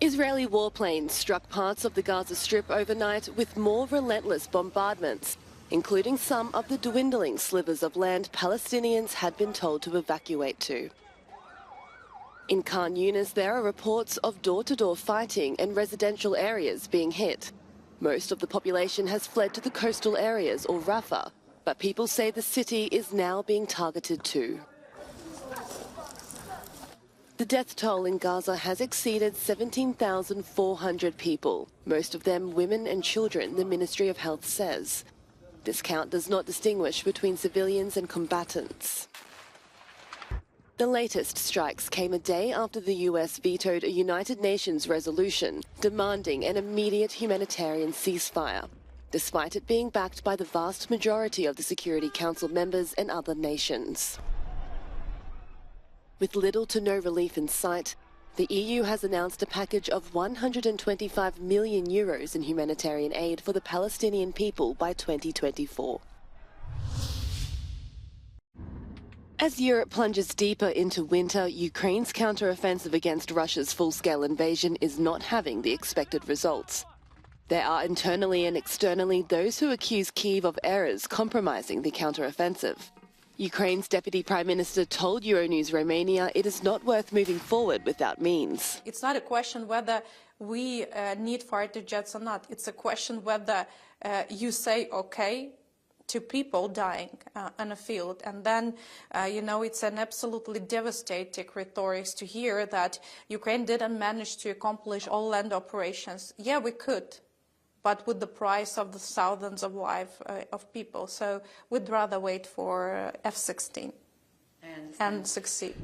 Israeli warplanes struck parts of the Gaza Strip overnight with more relentless bombardments, including some of the dwindling slivers of land Palestinians had been told to evacuate to. In Khan Yunis, there are reports of door-to-door fighting and residential areas being hit. Most of the population has fled to the coastal areas or Rafah, but people say the city is now being targeted too. The death toll in Gaza has exceeded 17,400 people, most of them women and children, the Ministry of Health says. This count does not distinguish between civilians and combatants. The latest strikes came a day after the US vetoed a United Nations resolution demanding an immediate humanitarian ceasefire, despite it being backed by the vast majority of the Security Council members and other nations. With little to no relief in sight, the EU has announced a package of €125 million in humanitarian aid for the Palestinian people by 2024. As Europe plunges deeper into winter, Ukraine's counter-offensive against Russia's full-scale invasion is not having the expected results. There are internally and externally those who accuse Kyiv of errors compromising the counter-offensive. Ukraine's Deputy Prime Minister told Euronews Romania it is not worth moving forward without means. It's not a question whether we need fighter jets or not. It's a question whether you say okay to people dying on a field. And then, it's an absolutely devastating rhetoric to hear that Ukraine didn't manage to accomplish all land operations. Yeah, we could, but with the price of the thousands of lives of people. So we'd rather wait for F-16 and succeed.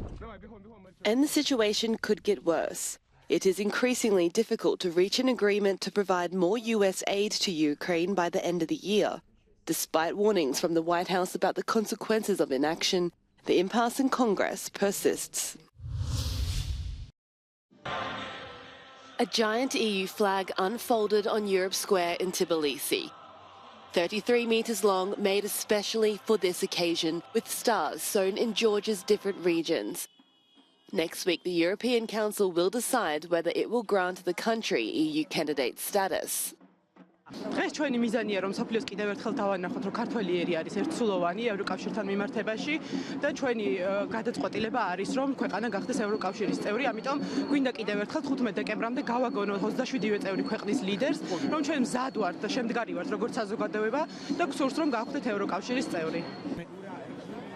And the situation could get worse. It is increasingly difficult to reach an agreement to provide more US aid to Ukraine by the end of the year. Despite warnings from the White House about the consequences of inaction, the impasse in Congress persists. A giant EU flag unfolded on Europe Square in Tbilisi. 33 metres long, made especially for this occasion, with stars sewn in Georgia's different regions. Next week, the European Council will decide whether it will grant the country EU candidate status. დღეს ჩვენი მიზანია რომ სოფლიოს კიდევ ერთხელ დავანახოთ რომ ქართველი ერი არის ერთსულოვანი ევროკავშირთან მიმართებაში და ჩვენი გადაწყვეტილება არის რომ ქვეყანა გახდეს ევროკავშირის წევრი, ამიტომ გვინდა კიდევ ერთხელ 15 დეკემბრამდე გავაგონოთ 27-ვე წევრი ქვეყნის ლიდერს, რომ ჩვენ მზად ვართ და შემდგარი ვართ როგორც საზოგადოება და გსურს რომ გავხდეთ ევროკავშირის წევრი.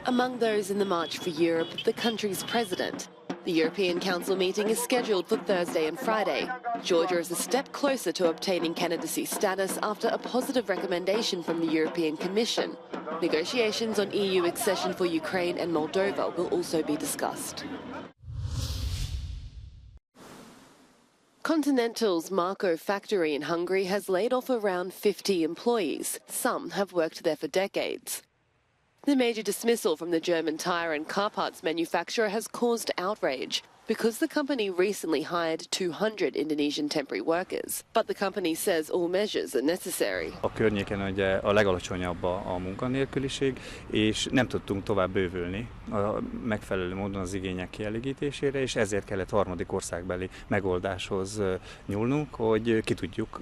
Among those in the March for Europe, the country's president. The European Council meeting is scheduled for Thursday and Friday. Georgia is a step closer to obtaining candidacy status after a positive recommendation from the European Commission. Negotiations on EU accession for Ukraine and Moldova will also be discussed. Continental's Marco factory in Hungary has laid off around 50 employees. Some have worked there for decades. The major dismissal from the German tyre and car parts manufacturer has caused outrage because the company recently hired 200 Indonesian temporary workers. But the company says all measures are necessary. A környéken ugye a legalacsonyabb a munkanélküliség, és nem tudtunk tovább bővülni a megfelelő módon az igények kielégítésére, és ezért kellett harmadik országbeli megoldáshoz nyúlnunk, hogy ki tudjuk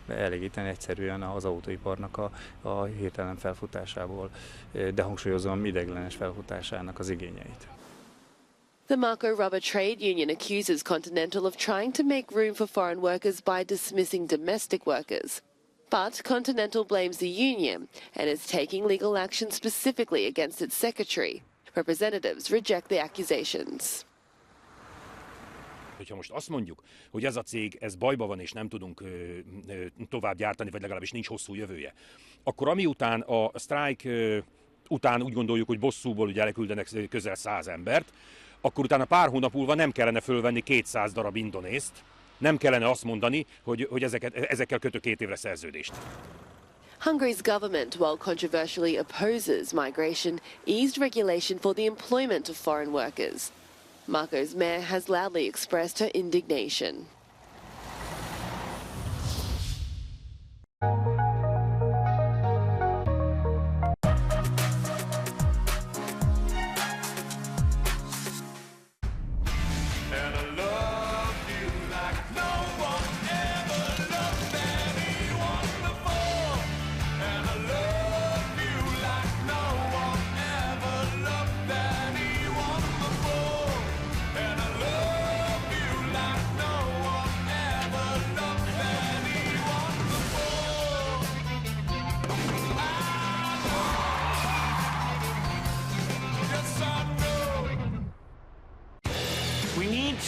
elégíteni egyszerűen az autóiparnak a hirtelen felfutásából, de hangsúlyozom ideiglenes felfutásának az igényeit. The Marco Rubber Trade Union accuses Continental of trying to make room for foreign workers by dismissing domestic workers. But Continental blames the union and is taking legal action specifically against its secretary. Representatives reject the accusations. Hogyha most azt mondjuk, hogy ez a cég, ez bajba van és nem tudunk tovább gyártani, vagy legalábbis nincs hosszú jövője, akkor amiután a sztrájk után úgy gondoljuk, hogy bosszúból ugye elküldenek közel 100 embert, akkor utána pár hónap múlva nem kellene fölvenni 200 darab indonészt, nem kellene azt mondani, hogy ezekkel kötök 2 évre szerződést. Hungary's government, while controversially opposes migration, eased regulation for the employment of foreign workers. Marco's mayor has loudly expressed her indignation. And I love you like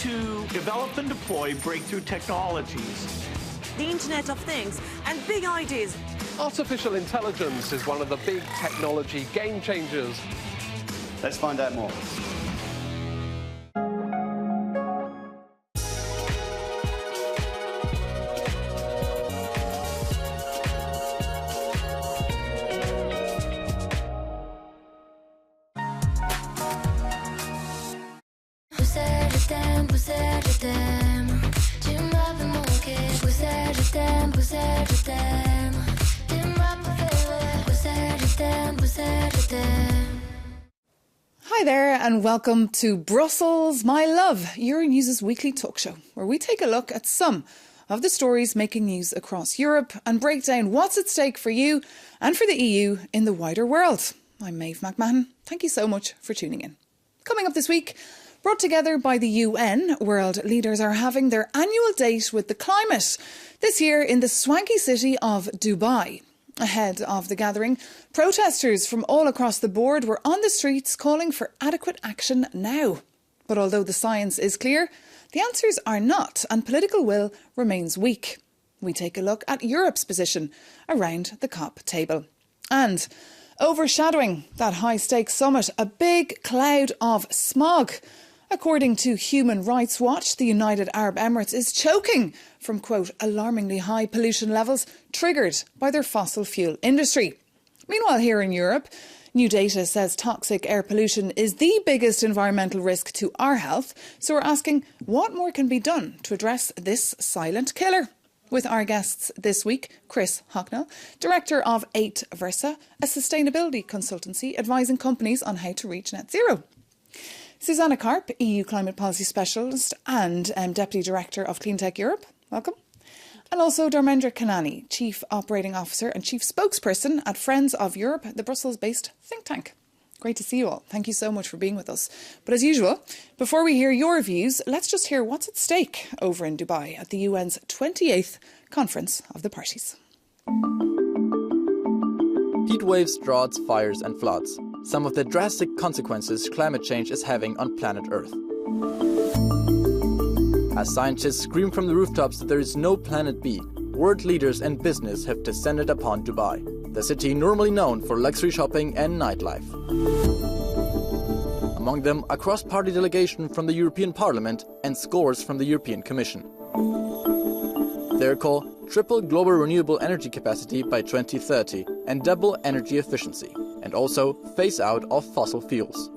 to develop and deploy breakthrough technologies. The Internet of Things and big ideas. Artificial intelligence is one of the big technology game changers. Let's find out more. Hi there and welcome to Brussels, my love, Euronews' weekly talk show, where we take a look at some of the stories making news across Europe and break down what's at stake for you and for the EU in the wider world. I'm Maeve McMahon. Thank you so much for tuning in. Coming up this week, brought together by the UN, world leaders are having their annual date with the climate, this year in the swanky city of Dubai. Ahead of the gathering, protesters from all across the board were on the streets calling for adequate action now. But although the science is clear, the answers are not, and political will remains weak. We take a look at Europe's position around the COP table. And overshadowing that high-stakes summit, a big cloud of smog. According to Human Rights Watch, the United Arab Emirates is choking from, quote, alarmingly high pollution levels triggered by their fossil fuel industry. Meanwhile, here in Europe, new data says toxic air pollution is the biggest environmental risk to our health. So we're asking what more can be done to address this silent killer. With our guests this week, Chris Hocknell, Director of 8 Versa, a sustainability consultancy advising companies on how to reach net zero. Susanna Karp, EU Climate Policy Specialist and Deputy Director of Cleantech Europe. Welcome. And also Dharmendra Kanani, Chief Operating Officer and Chief Spokesperson at Friends of Europe, the Brussels-based think tank. Great to see you all. Thank you so much for being with us. But as usual, before we hear your views, let's just hear what's at stake over in Dubai at the UN's 28th Conference of the Parties. Heat waves, droughts, fires and floods. Some of the drastic consequences climate change is having on planet Earth. As scientists scream from the rooftops that there is no planet B, world leaders and business have descended upon Dubai, the city normally known for luxury shopping and nightlife. Among them, a cross-party delegation from the European Parliament and scores from the European Commission. Their call: triple global renewable energy capacity by 2030 and double energy efficiency, and also phase out of fossil fuels.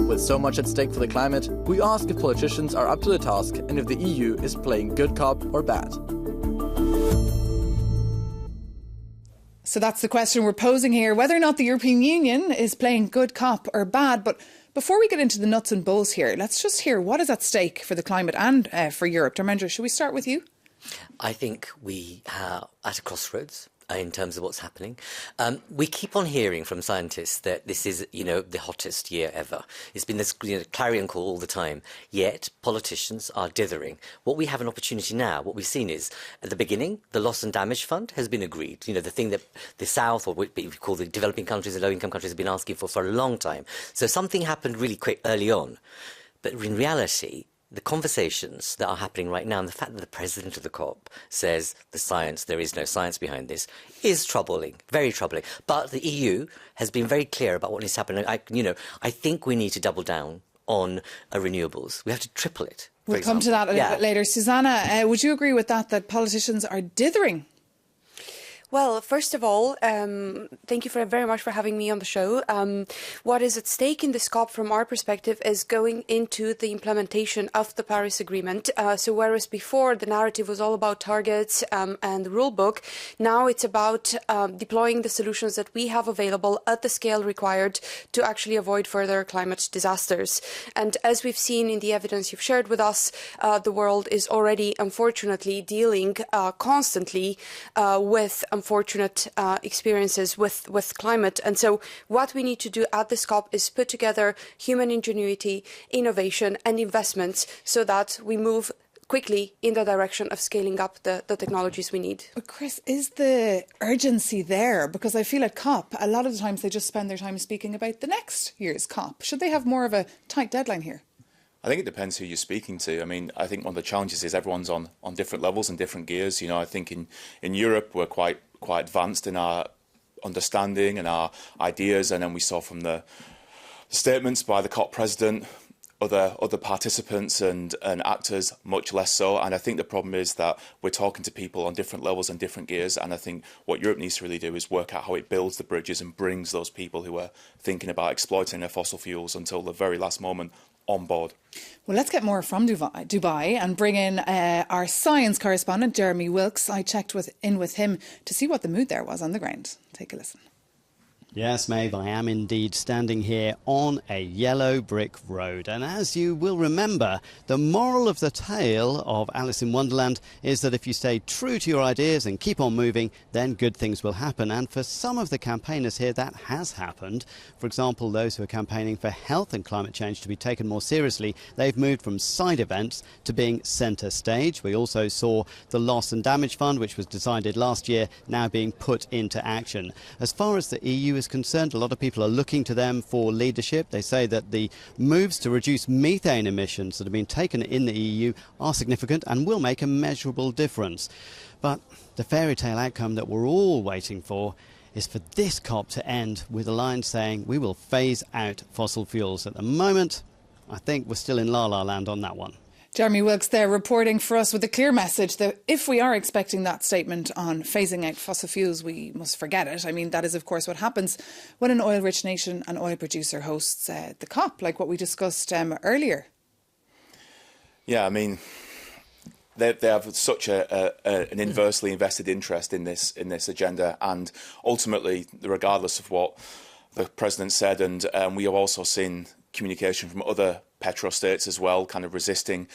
With so much at stake for the climate, we ask if politicians are up to the task and if the EU is playing good cop or bad. So that's the question we're posing here, whether or not the European Union is playing good cop or bad. But before we get into the nuts and bolts here, let's just hear what is at stake for the climate and for Europe. Dharmendra, should we start with you? I think we are at a crossroads in terms of what's happening. We keep on hearing from scientists that this is, the hottest year ever. It's been this clarion call all the time. Yet politicians are dithering. What we have an opportunity now, what we've seen is, at the beginning, the loss and damage fund has been agreed. The thing that the South, or what we call the developing countries, the low-income countries, have been asking for a long time. So something happened really quick early on. But in reality, the conversations that are happening right now and the fact that the president of the COP says there is no science behind this, is troubling, very troubling. But the EU has been very clear about what needs to happen. I think we need to double down on renewables. We have to triple it. We'll come to that a little bit later. Susanna, would you agree with that politicians are dithering? Well, first of all, thank you very much for having me on the show. What is at stake in this COP from our perspective is going into the implementation of the Paris Agreement. So whereas before the narrative was all about targets and the rule book, now it's about deploying the solutions that we have available at the scale required to actually avoid further climate disasters. And as we've seen in the evidence you've shared with us, the world is already unfortunately dealing constantly with unfortunate experiences with climate. And so what we need to do at this COP is put together human ingenuity, innovation and investments so that we move quickly in the direction of scaling up the technologies we need. But Chris, is the urgency there? Because I feel at COP, a lot of the times they just spend their time speaking about the next year's COP. Should they have more of a tight deadline here? I think it depends who you're speaking to. I mean, I think one of the challenges is everyone's on different levels and different gears. You know, I think in Europe we're quite advanced in our understanding and our ideas, and then we saw from the statements by the COP president, other participants and actors much less so. And I think the problem is that we're talking to people on different levels and different gears, and I think what Europe needs to really do is work out how it builds the bridges and brings those people who are thinking about exploiting their fossil fuels until the very last moment on board. Well, let's get more from Dubai and bring in our science correspondent, Jeremy Wilkes. I checked in with him to see what the mood there was on the ground. Take a listen. Yes, Maeve, I am indeed standing here on a yellow brick road. And as you will remember, the moral of the tale of Alice in Wonderland is that if you stay true to your ideas and keep on moving, then good things will happen. And for some of the campaigners here, that has happened. For example, those who are campaigning for health and climate change to be taken more seriously, they've moved from side events to being centre stage. We also saw the Loss and Damage Fund, which was decided last year, now being put into action. As far as the EU is concerned, a lot of people are looking to them for leadership. They say that the moves to reduce methane emissions that have been taken in the EU are significant and will make a measurable difference. But the fairy tale outcome that we're all waiting for is for this COP to end with a line saying we will phase out fossil fuels. At the moment, I think we're still in la-la land on that one. Jeremy Wilkes there reporting for us with a clear message that if we are expecting that statement on phasing out fossil fuels, we must forget it. I mean, that is, of course, what happens when an oil-rich nation, an oil producer, hosts the COP, like what we discussed earlier. Yeah, I mean, they have such an inversely invested interest in this agenda, and ultimately, regardless of what the president said, and we have also seen communication from other petrostates as well, kind of resisting.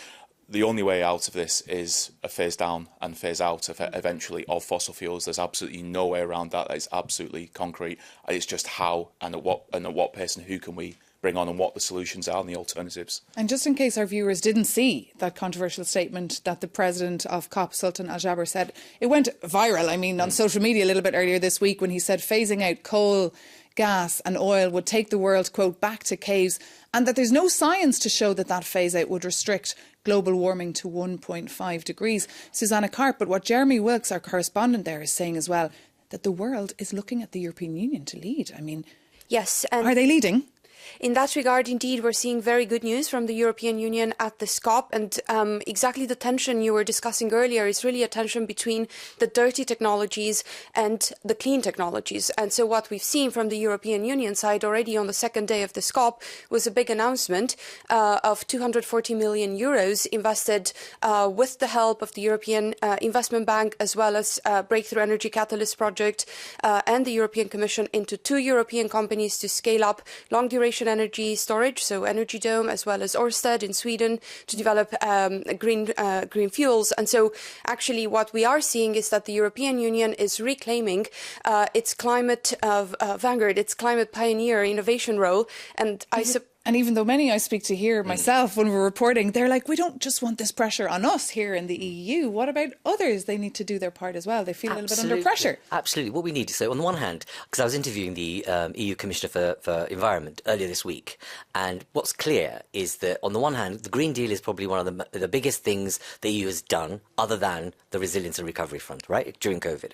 The only way out of this is a phase down and phase out eventually of fossil fuels. There's absolutely no way around that. That is absolutely concrete. It's just how and at what pace and who can we bring on and what the solutions are and the alternatives. And just in case our viewers didn't see that controversial statement that the president of COP, Sultan Al Jaber, said, it went viral, I mean, on social media a little bit earlier this week when he said phasing out coal, gas and oil would take the world, quote, back to caves, and that there's no science to show that that phase out would restrict global warming to 1.5 degrees. Susanna Karp, but what Jeremy Wilkes, our correspondent there, is saying as well, that the world is looking at the European Union to lead. I mean, yes, are they leading? In that regard, indeed, we're seeing very good news from the European Union at this COP. And exactly the tension you were discussing earlier is really a tension between the dirty technologies and the clean technologies. And so what we've seen from the European Union side already on the second day of this COP was a big announcement of 240 million euros invested with the help of the European Investment Bank, as well as Breakthrough Energy Catalyst Project and the European Commission into 2 European companies to scale up long-duration energy storage, so Energy Dome, as well as Ørsted in Sweden, to develop green fuels. And so actually what we are seeing is that the European Union is reclaiming its climate vanguard, its climate pioneer innovation role. And And even though many I speak to here myself when we're reporting, they're like, we don't just want this pressure on us here in the EU. What about others? They need to do their part as well. They feel a little bit under pressure. Absolutely. What we need to say, on the one hand, because I was interviewing the EU Commissioner for Environment earlier this week, and what's clear is that on the one hand, the Green Deal is probably one of the biggest things the EU has done, other than the Resilience and Recovery Fund, right, during COVID.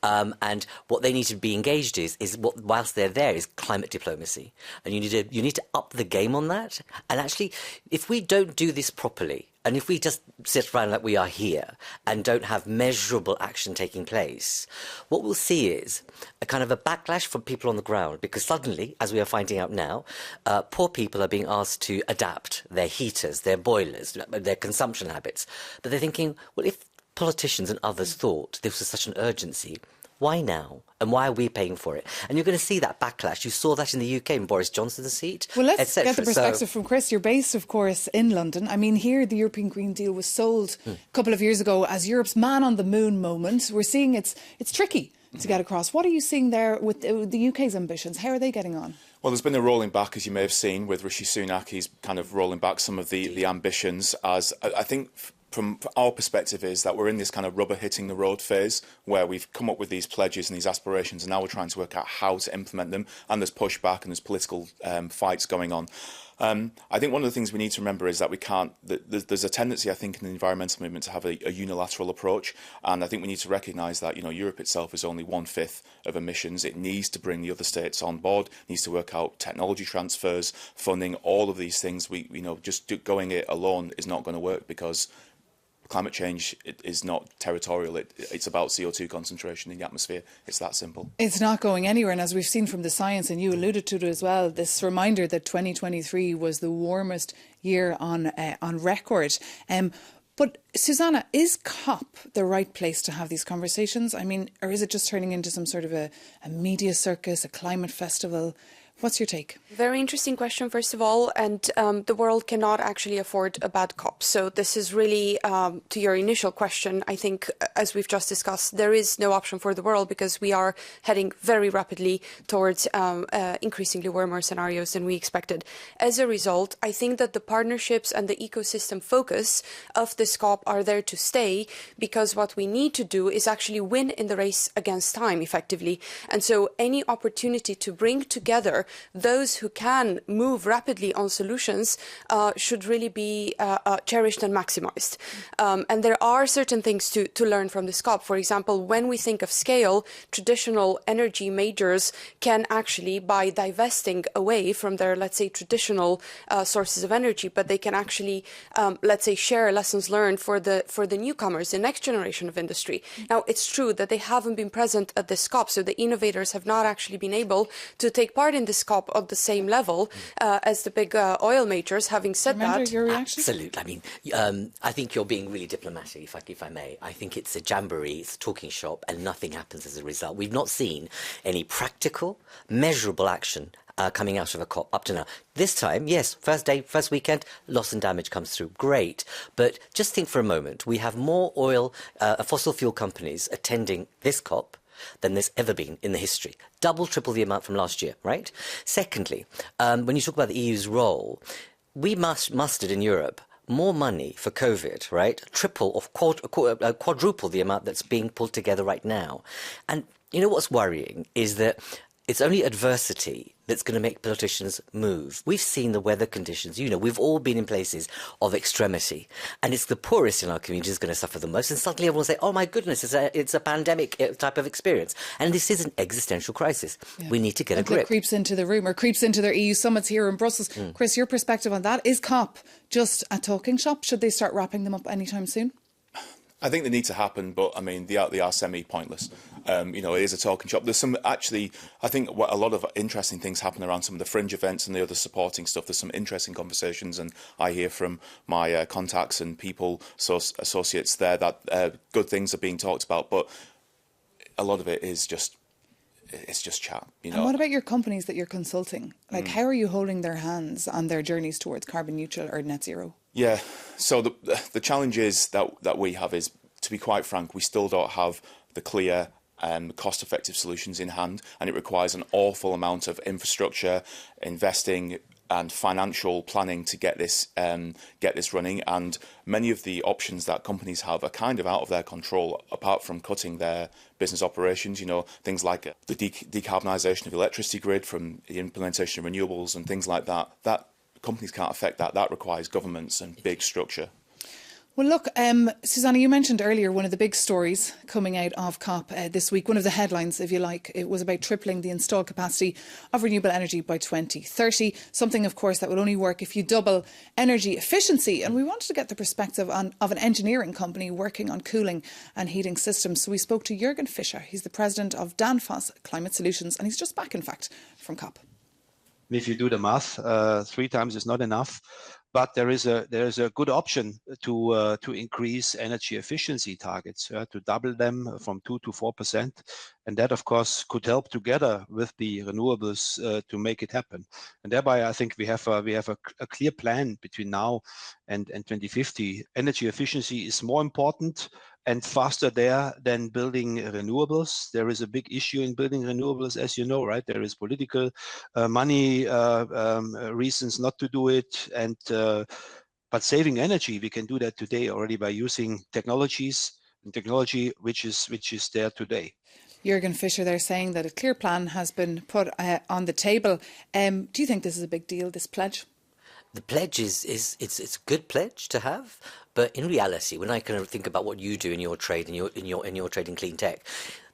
And what they need to be engaged is what, whilst they're there, is climate diplomacy. And you need to up the game on that. And actually, if we don't do this properly, and if we just sit around like we are here and don't have measurable action taking place, what we'll see is a kind of a backlash from people on the ground, because suddenly, as we are finding out now, poor people are being asked to adapt their heaters, their boilers, their consumption habits. But they're thinking, well, if politicians and others thought this was such an urgency, why now? And why are we paying for it? And you're going to see that backlash. You saw that in the UK in Boris Johnson's seat. Well, let's get the perspective from Chris. You're based, of course, in London. I mean, here the European Green Deal was sold a couple of years ago as Europe's man on the moon moment. We're seeing it's tricky to get across. What are you seeing there with the UK's ambitions? How are they getting on? Well, there's been a rolling back, as you may have seen, with Rishi Sunak. He's kind of rolling back some of the ambitions, as I think from our perspective is that we're in this kind of rubber hitting the road phase where we've come up with these pledges and these aspirations, and now we're trying to work out how to implement them, and there's pushback and there's political fights going on. I think one of the things we need to remember is that we can't. There's a tendency, I think, in the environmental movement to have a unilateral approach, and I think we need to recognise that Europe itself is only 1/5 of emissions. It needs to bring the other states on board. Needs to work out technology transfers, funding, all of these things. Just going it alone is not going to work because climate change is not territorial. It's about CO2 concentration in the atmosphere. It's that simple. It's not going anywhere. And as we've seen from the science, and you alluded to it as well, this reminder that 2023 was the warmest year on record. But Susanna, is COP the right place to have these conversations? I mean, or is it just turning into some sort of a media circus, a climate festival? What's your take? Very interesting question, first of all, and the world cannot actually afford a bad COP. So this is really, to your initial question, I think, as we've just discussed, there is no option for the world because we are heading very rapidly towards increasingly warmer scenarios than we expected. As a result, I think that the partnerships and the ecosystem focus of this COP are there to stay, because what we need to do is actually win in the race against time, effectively. And so any opportunity to bring together those who can move rapidly on solutions should really be cherished and maximized. And there are certain things to learn from this COP. For example, when we think of scale, traditional energy majors can actually, by divesting away from their, let's say, traditional sources of energy, but they can actually, let's say, share lessons learned for the newcomers, the next generation of industry. Now, it's true that they haven't been present at this COP, so the innovators have not actually been able to take part in this COP at the same level as the big oil majors. Having said that, your reaction? Absolutely. I mean, I think you're being really diplomatic, if I may. I think it's a jamboree, it's a talking shop, and nothing happens as a result. We've not seen any practical, measurable action coming out of a COP up to now. This time, yes, first day, first weekend, loss and damage comes through. Great. But just think for a moment, we have more fossil fuel companies attending this COP than there's ever been in the history. Double, triple the amount from last year, right? Secondly, when you talk about the EU's role, we mustered in Europe more money for COVID, right? Triple or quadruple the amount that's being pulled together right now. And you know what's worrying is that it's only adversity that's going to make politicians move. We've seen the weather conditions. We've all been in places of extremity, and it's the poorest in our communities going to suffer the most. And suddenly everyone will say, oh my goodness, it's a pandemic type of experience. And this is an existential crisis. Yeah. We need to get a grip. It creeps into the room, or creeps into their EU summits here in Brussels. Chris, your perspective on that, is COP just a talking shop? Should they start wrapping them up anytime soon? I think they need to happen, but I mean, they are semi-pointless. It is a talking shop. There's some I think a lot of interesting things happen around some of the fringe events and the other supporting stuff. There's some interesting conversations, and I hear from my contacts and people, associates there, that good things are being talked about, but a lot of it is just chat. And what about your companies that you're consulting? Like, how are you holding their hands on their journeys towards carbon neutral or net zero? Yeah, so the challenge is that we have is, to be quite frank, we still don't have the clear cost-effective solutions in hand, and it requires an awful amount of infrastructure, investing and financial planning to get this running. And many of the options that companies have are kind of out of their control, apart from cutting their business operations. Things like the decarbonisation of the electricity grid from the implementation of renewables and things like that. That companies can't affect that. That requires governments and big structure. Well, look, Susanna, you mentioned earlier one of the big stories coming out of COP this week, one of the headlines, if you like, it was about tripling the installed capacity of renewable energy by 2030, something, of course, that will only work if you double energy efficiency. And we wanted to get the perspective of an engineering company working on cooling and heating systems. So we spoke to Jürgen Fischer. He's the president of Danfoss Climate Solutions, and he's just back, in fact, from COP. If you do the math, 3 times is not enough. But there is a good option to increase energy efficiency targets, to double them from 2 to 4%, and that of course could help together with the renewables to make it happen. And thereby, I think we have a clear plan between now and 2050. Energy efficiency is more important and faster there than building renewables. There is a big issue in building renewables, as you know, right? There is political money reasons not to do it, and but saving energy, we can do that today already by using technology which is there today. Jürgen Fischer there saying that a clear plan has been put on the table. Do you think this is a big deal, this pledge? the pledge it's a good pledge to have, but in reality, when I kind of think about what you do in your trade, in your trade in clean tech,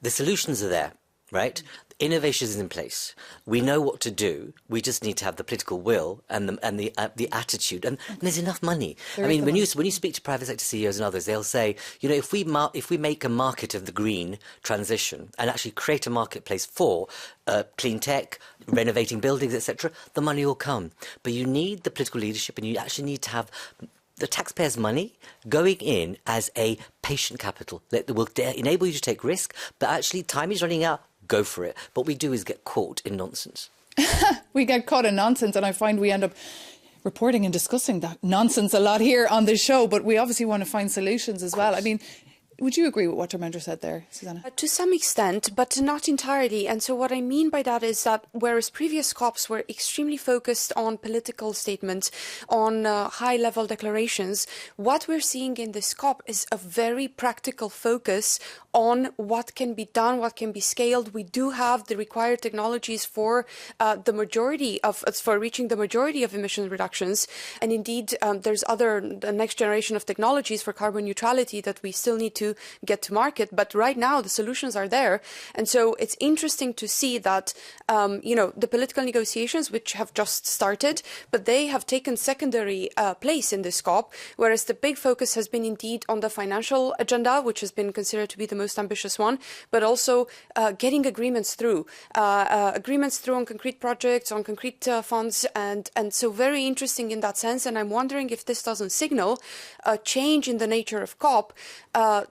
the solutions are there, right? Innovation is in place. We know what to do. We just need to have the political will and the attitude, and there's enough money. I mean, when you speak to private sector CEOs and others, they'll say, you know, if we make a market of the green transition and actually create a marketplace for clean tech, renovating buildings, etc., the money will come. But you need the political leadership, and you actually need to have the taxpayers' money going in as a patient capital that will enable you to take risk, but actually time is running out. Go for it. What we do is get caught in nonsense. We get caught in nonsense, and I find we end up reporting and discussing that nonsense a lot here on this show, but we obviously want to find solutions as well. I mean, would you agree with what Termendra said there, Susanna? To some extent, but not entirely. And so what I mean by that is that whereas previous COPs were extremely focused on political statements, on high-level declarations, what we're seeing in this COP is a very practical focus on what can be done, what can be scaled. We do have the required technologies for reaching the majority of emission reductions. And indeed, there's the next generation of technologies for carbon neutrality that we still need to get to market. But right now, the solutions are there. And so it's interesting to see that, the political negotiations, which have just started, but they have taken secondary place in this COP, whereas the big focus has been indeed on the financial agenda, which has been considered to be the most ambitious one, but also getting agreements through on concrete projects, on concrete funds, and so very interesting in that sense. And I'm wondering if this doesn't signal a change in the nature of COP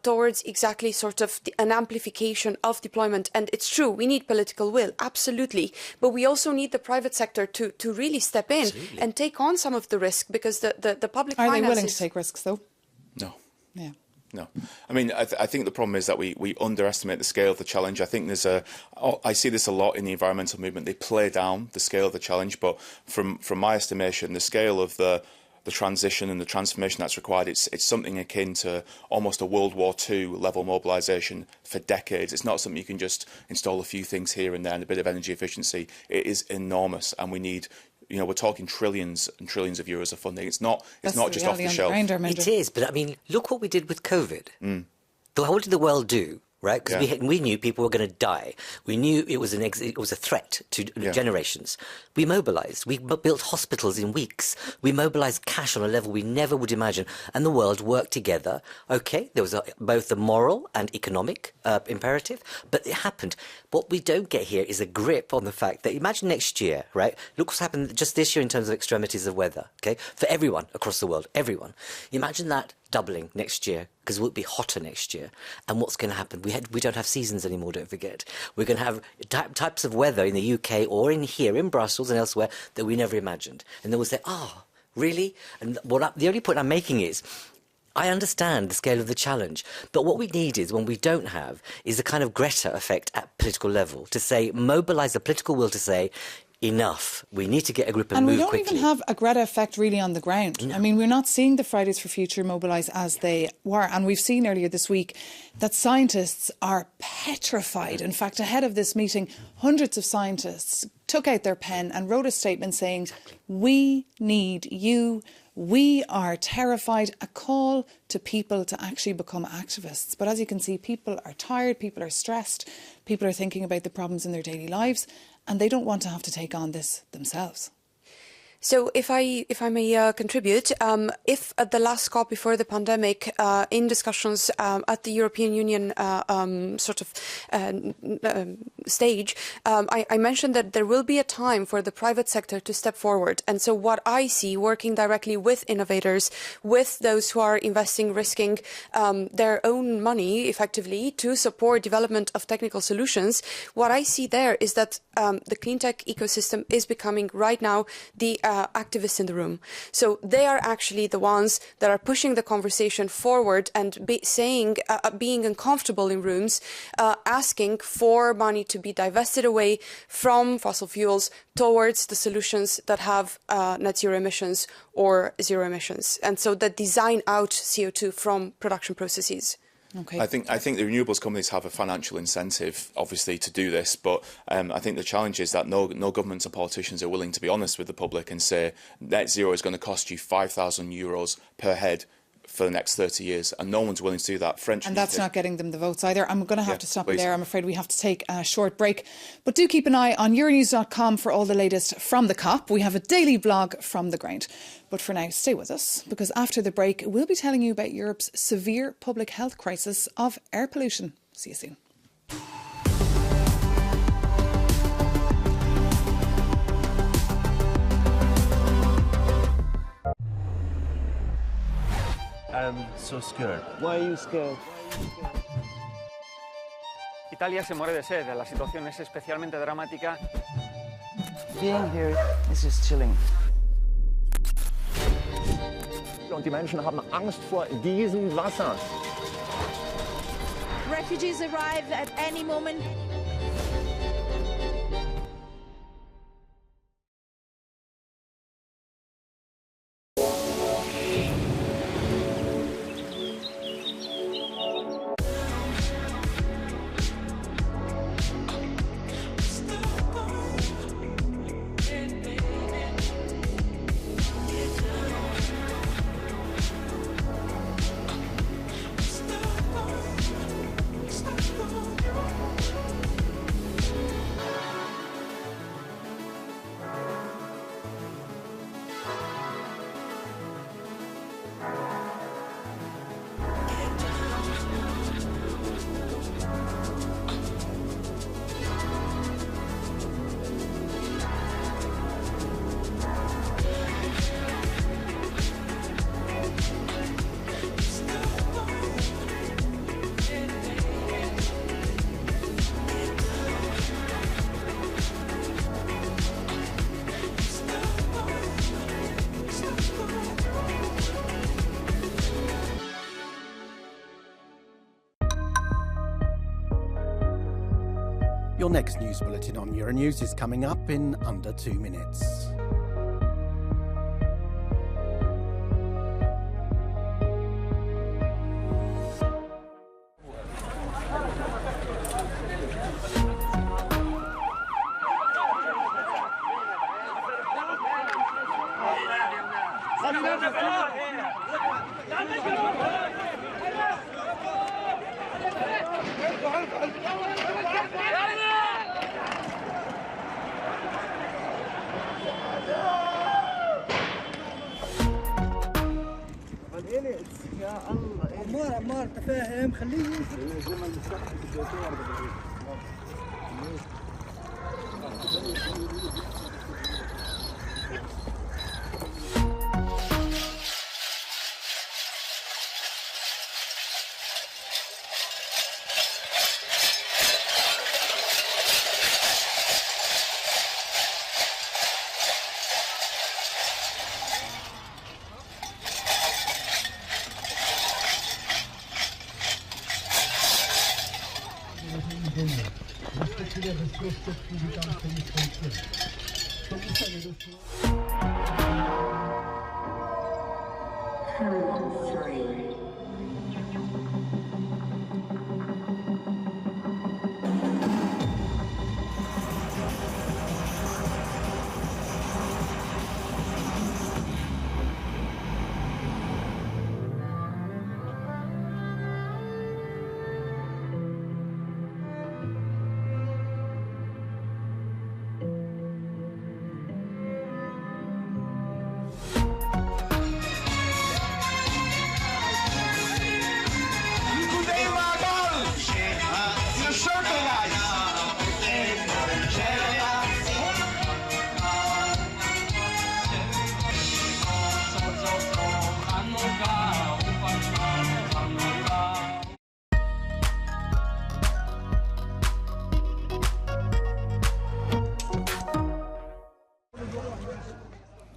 towards exactly sort of an amplification of deployment. And it's true, we need political will, absolutely, but we also need the private sector to really step in and take on some of the risk, because the public finances... Are they willing to take risks, though? No. Yeah. No. I mean, I think the problem is that we underestimate the scale of the challenge. I think I see this a lot in the environmental movement. They play down the scale of the challenge, but from my estimation, the scale of the transition and the transformation that's required, it's something akin to almost a World War II level mobilisation for decades. It's not something you can just install a few things here and there and a bit of energy efficiency. It is enormous, and we need... we're talking trillions and trillions of euros of funding. It's not just off the shelf. It is, but I mean, look what we did with COVID. What did the world do? Right, because we knew people were going to die. We knew it was a threat to generations. We mobilised. We built hospitals in weeks. We mobilised cash on a level we never would imagine, and the world worked together. Okay, there was both the moral and economic imperative, but it happened. What we don't get here is a grip on the fact that, imagine next year, right? Look what's happened just this year in terms of extremities of weather. Okay, for everyone across the world, everyone. Imagine that doubling next year, because it will be hotter next year. And what's going to happen? We don't have seasons anymore, don't forget. We're going to have types of weather in the UK or in here, in Brussels and elsewhere, that we never imagined. And then we'll say, really? And the only point I'm making is, I understand the scale of the challenge, but what we need is, when we don't have, is the kind of Greta effect at political level, to say, mobilise the political will to say, enough. We need to get a grip and move quickly. And we don't even have a Greta effect really on the ground. No. I mean, we're not seeing the Fridays for Future mobilise as they were. And we've seen earlier this week that scientists are petrified. In fact, ahead of this meeting, hundreds of scientists took out their pen and wrote a statement saying, we need you. We are terrified, a call to people to actually become activists. But as you can see, people are tired, people are stressed, people are thinking about the problems in their daily lives, and they don't want to have to take on this themselves. So if I may contribute, if at the last COP before the pandemic, in discussions at the European Union stage, I mentioned that there will be a time for the private sector to step forward. And so what I see, working directly with innovators, with those who are investing, risking their own money effectively to support development of technical solutions, what I see there is that the clean tech ecosystem is becoming right now the activists in the room. So they are actually the ones that are pushing the conversation forward and being uncomfortable in rooms, asking for money to be divested away from fossil fuels towards the solutions that have net zero emissions or zero emissions. And so that design out CO2 from production processes. Okay. I think the renewables companies have a financial incentive, obviously, to do this, but I think the challenge is that no governments and politicians are willing to be honest with the public and say net zero is going to cost you €5,000 per head for the next 30 years, and no one's willing to do that. And that's not getting them the votes either. I'm going to have to stop please. it there. I'm afraid we have to take a short break. But do keep an eye on euronews.com for all the latest from the COP. We have a daily blog from the ground. But for now, stay with us, because after the break, we'll be telling you about Europe's severe public health crisis of air pollution. See you soon. I'm so scared. Why are you scared? Italia se muere de sed. La situación es especialmente dramática. Being here is just chilling. Und die Menschen haben Angst vor diesem Wasser. Refugees arrive at any moment. Your next news bulletin on Euronews is coming up in under 2 minutes. عمار تفاهم خليه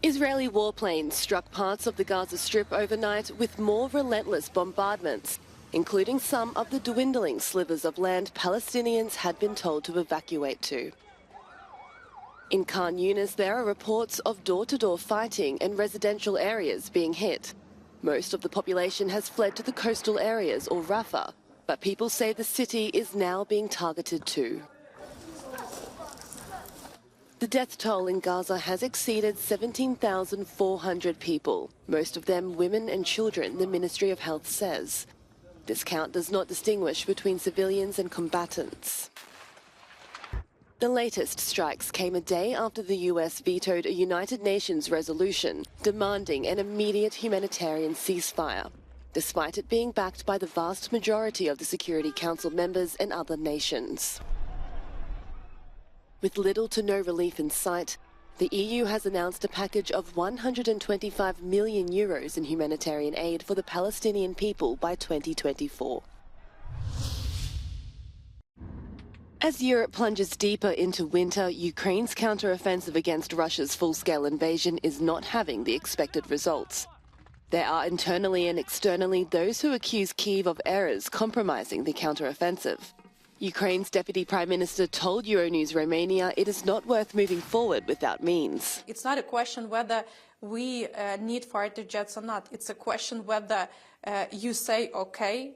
Israeli warplanes struck parts of the Gaza Strip overnight with more relentless bombardments, including some of the dwindling slivers of land Palestinians had been told to evacuate to. In Khan Yunis, there are reports of door-to-door fighting and residential areas being hit. Most of the population has fled to the coastal areas or Rafah, But people say the city is now being targeted too. The death toll in Gaza has exceeded 17,400 people, most of them women and children, the Ministry of Health says. This count does not distinguish between civilians and combatants. The latest strikes came a day after the US vetoed a United Nations resolution demanding an immediate humanitarian ceasefire, despite it being backed by the vast majority of the Security Council members and other nations. With little to no relief in sight, the EU has announced a package of €125 million in humanitarian aid for the Palestinian people by 2024. As Europe plunges deeper into winter, Ukraine's counter-offensive against Russia's full-scale invasion is not having the expected results. There are internally and externally those who accuse Kyiv of errors compromising the counter-offensive. Ukraine's Deputy Prime Minister told Euronews Romania it is not worth moving forward without means. It's not a question whether we need fighter jets or not. It's a question whether you say okay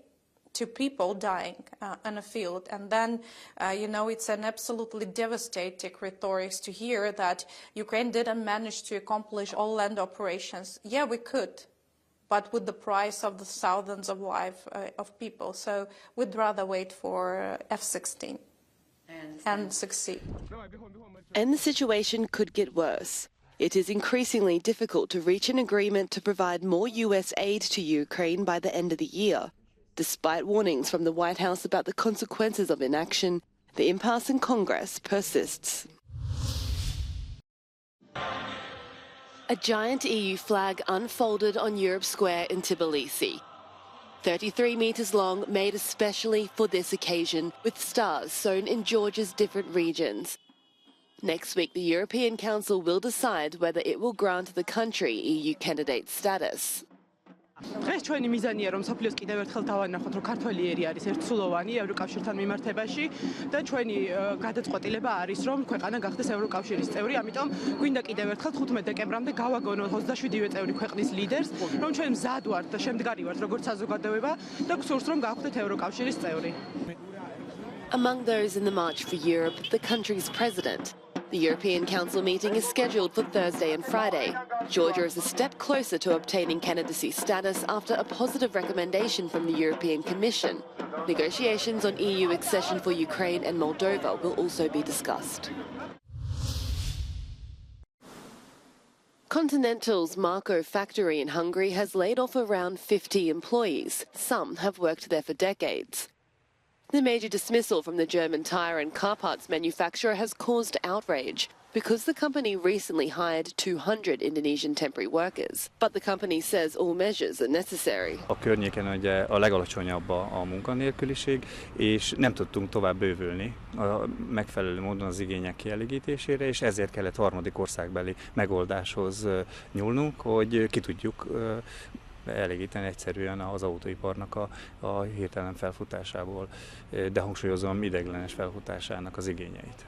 to people dying in a field. And then, it's an absolutely devastating rhetoric to hear that Ukraine didn't manage to accomplish all land operations. Yeah, we could, but with the price of the thousands of lives of people. So we'd rather wait for F-16 and succeed. And the situation could get worse. It is increasingly difficult to reach an agreement to provide more US aid to Ukraine by the end of the year. Despite warnings from the White House about the consequences of inaction, the impasse in Congress persists. A giant EU flag unfolded on Europe Square in Tbilisi. 33 metres long, made especially for this occasion, with stars sewn in Georgia's different regions. Next week, the European Council will decide whether it will grant the country EU candidate status. დღეს ჩვენი მიზანია რომ სოფლიოს კიდევ ერთხელ დავანახოთ რომ ქართველი ერი არის ერთსულოვანი ევროკავშირთან მიმართებაში და ჩვენი გადაწყვეტილება არის რომ ქვეყანა გახდეს ევროკავშირის წევრი, ამიტომ გვინდა კიდევ ერთხელ 15 დეკემბრამდე გავაგონოთ 27-ვე წევრი ქვეყნის ლიდერს, რომ ჩვენ მზად ვართ და შემდგარი ვართ როგორც საზოგადოება და გსურს რომ გავხდეთ ევროკავშირის წევრი. Among those in the March for Europe, the country's president. The European Council meeting is scheduled for Thursday and Friday. Georgia is a step closer to obtaining candidacy status after a positive recommendation from the European Commission. Negotiations on EU accession for Ukraine and Moldova will also be discussed. Continental's Marco factory in Hungary has laid off around 50 employees. Some have worked there for decades. The major dismissal from the German tyre and car parts manufacturer has caused outrage because the company recently hired 200 Indonesian temporary workers. But the company says all measures are necessary. A környéken ugye a legalacsonyabb a munkanélküliség, és nem tudtunk tovább bővülni a megfelelő módon az igények kielégítésére, és ezért kellett harmadik országbeli megoldáshoz nyúlnunk, hogy ki tudjuk elégíteni egyszerűen az autóiparnak a hirtelen felfutásából, de hangsúlyozom ideiglenes felfutásának az igényeit.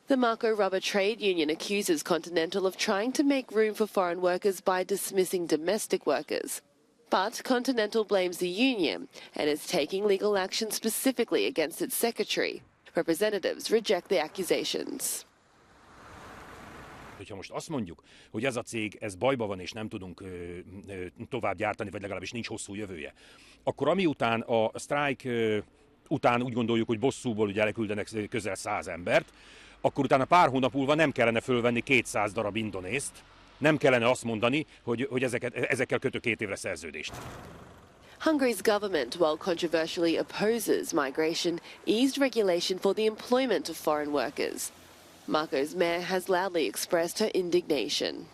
The Marco Rubber Trade Union accuses Continental of trying to make room for foreign workers by dismissing domestic workers. But Continental blames the union and is taking legal action specifically against its secretary. Representatives reject the accusations. Hogyha most azt mondjuk, hogy ez a cég, ez bajba van és nem tudunk tovább gyártani, vagy legalábbis nincs hosszú jövője, akkor amiután a sztrájk után úgy gondoljuk, hogy bosszúból ugye elküldenek közel 100 embert, akkor utána pár hónap múlva nem kellene fölvenni 200 darab indonészt, nem kellene azt mondani, hogy ezekkel kötök 2 évre szerződést. Hungary's government, while controversially opposes migration, eased regulation for the employment of foreign workers. Marco's mayor has loudly expressed her indignation.